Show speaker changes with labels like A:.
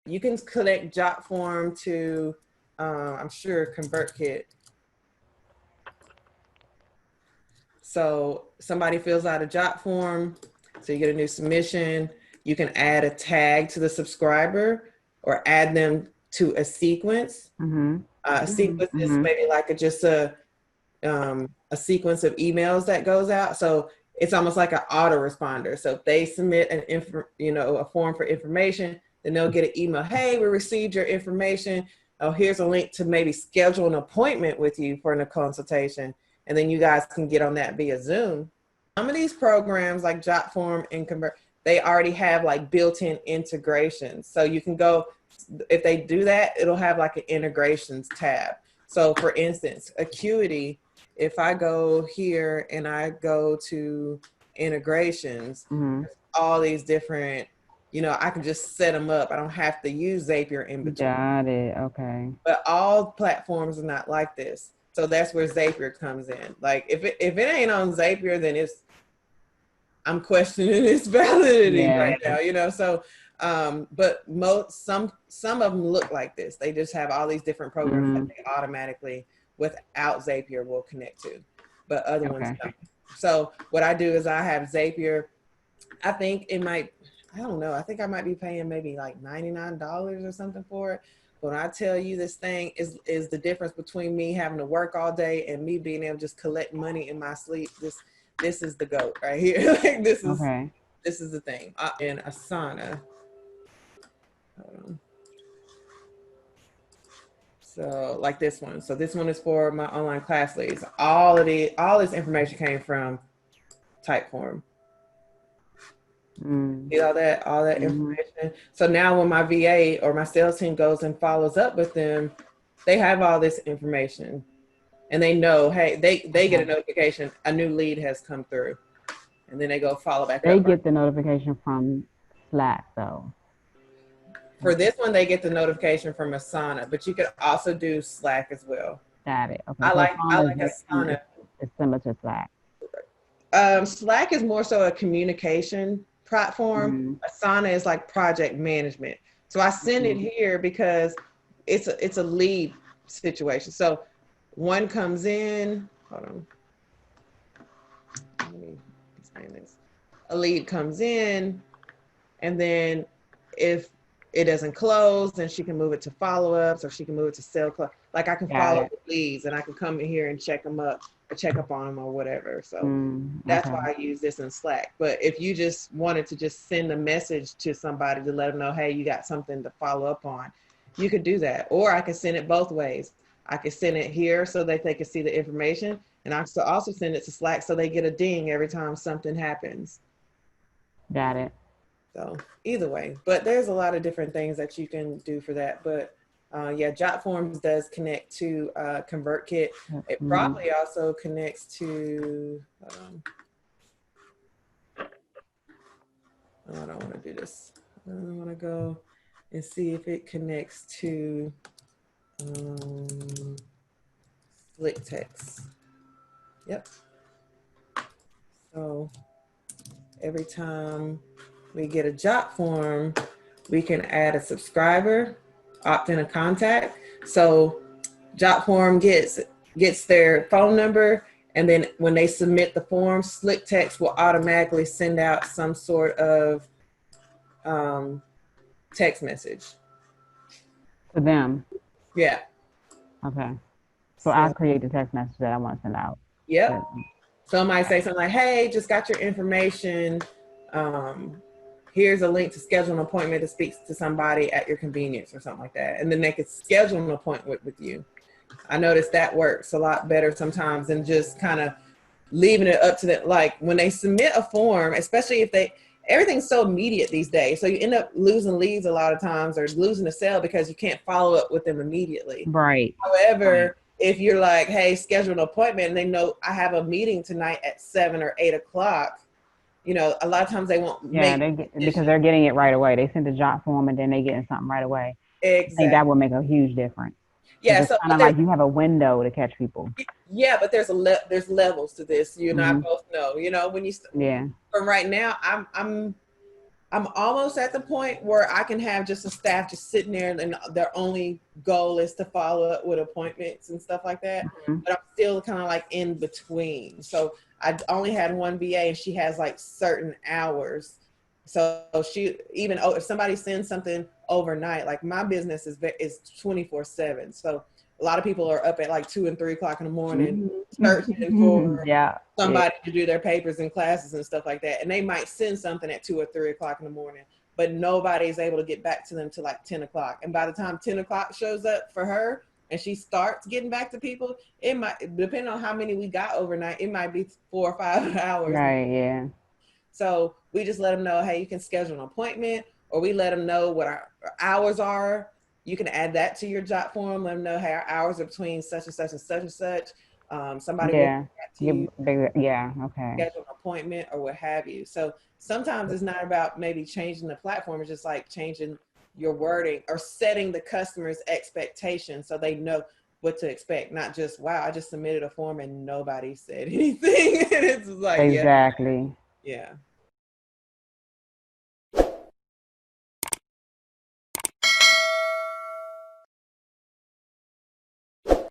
A: You can connect Jotform to, I'm sure, ConvertKit. So somebody fills out a Jotform, so you get a new submission. You can add a tag to the subscriber or add them to a sequence. A sequence is maybe like just a sequence of emails that goes out. So it's almost like an autoresponder. So if they submit a form for information, then they'll get an email. Hey, we received your information. Oh, here's a link to maybe schedule an appointment with you for a consultation. And then you guys can get on that via Zoom. Some of these programs like Jotform and Convert, they already have like built-in integrations. So you can go, if they do that, it'll have like an integrations tab. So for instance, Acuity, if I go here and I go to integrations, all these different, I can just set them up. I don't have to use Zapier in between.
B: Got it. Okay.
A: But all platforms are not like this. So that's where Zapier comes in. Like if it ain't on Zapier, then I'm questioning its validity right now, So but some of them look like this. They just have all these different programs that they automatically without Zapier will connect to, but other ones don't. So what I do is I have Zapier. I think I don't know. I think I might be paying maybe like $99 or something for it. But when I tell you this thing is the difference between me having to work all day and me being able to just collect money in my sleep. This is the GOAT right here. Like this is the thing. In Asana. Hold on. So like this one. So this one is for my online class leads. All this information came from Typeform. See all that information. So now when my VA or my sales team goes and follows up with them, they have all this information and they know, hey, they get a notification, a new lead has come through, and then they go follow back up.
B: They get the notification from Slack though.
A: For this one, they get the notification from Asana, but you could also do Slack as well.
B: Got it. Okay.
A: I like Asana.
B: It's similar to Slack.
A: Slack is more so a communication platform. Asana is like project management. So I send it here because it's a lead situation. So one comes in, hold on. Let me explain this. A lead comes in, and then if it doesn't close, then she can move it to follow-ups, or she can move it to sell close. Like I can follow up with leads, and I can come in here and check them up, or check up on them or whatever. So that's why I use this in Slack. But if you just wanted to just send a message to somebody to let them know, hey, you got something to follow up on, you could do that. Or I could send it both ways. I could send it here so that they can see the information, and I could also send it to Slack so they get a ding every time something happens.
B: Got it.
A: So either way, but there's a lot of different things that you can do for that. But Jotforms does connect to ConvertKit. It probably also connects to, I don't want to do this. I want to go and see if it connects to Slick Text. Yep. So every time we get a Jotform, we can add a subscriber, opt in a contact. So Jotform gets their phone number, and then when they submit the form, Slick Text will automatically send out some sort of text message
B: to them.
A: Yeah.
B: Okay. So I'll create the text message that I want to send out.
A: Yep. So I might say something like, hey, just got your information. Here's a link to schedule an appointment to speak to somebody at your convenience, or something like that. And then they could schedule an appointment with you. I noticed that works a lot better sometimes than just kind of leaving it up to them. Like when they submit a form, especially if everything's so immediate these days. So you end up losing leads a lot of times, or losing a sale because you can't follow up with them immediately.
B: Right.
A: However, if you're like, hey, schedule an appointment, and they know I have a meeting tonight at 7 or 8 o'clock, a lot of times they won't.
B: Because they're getting it right away. They send a Jotform and then they getting something right away.
A: Exactly.
B: I think that would make a huge difference.
A: Yeah,
B: so kind of like you have a window to catch people.
A: Yeah, but there's levels to this. You and I both know. When you from right now, I'm almost at the point where I can have just a staff just sitting there and their only goal is to follow up with appointments and stuff like that.
B: Mhm.
A: But I'm still kind of like in between. So I only had one VA and she has like certain hours. So she even, oh, if somebody sends something overnight, like my business is 24/7. So a lot of people are up at like 2 and 3 o'clock in the morning searching
B: Mhm.
A: for
B: Yeah, yeah,
A: somebody to do their papers and classes and stuff like that. And they might send something at 2 or 3 o'clock in the morning, but nobody's able to get back to them till like 10 o'clock. And by the time 10 o'clock shows up for her and she starts getting back to people, it might, depending on how many we got overnight, it might be 4 or 5 hours.
B: right, yeah,
A: So we just let them know, hey, you can schedule an appointment, or we let them know what our hours are. You can add that to your job form. Let them know, hey, our hours are between such and such and such and such. Somebody will
B: yeah.
A: get back to you,
B: Yeah, okay.
A: schedule an appointment or what have you. So sometimes it's not about maybe changing the platform. It's just like changing your wording or setting the customer's expectation so they know what to expect. Not just, wow, I just submitted a form and nobody said anything. And it's like, yeah,
B: Exactly.
A: yeah.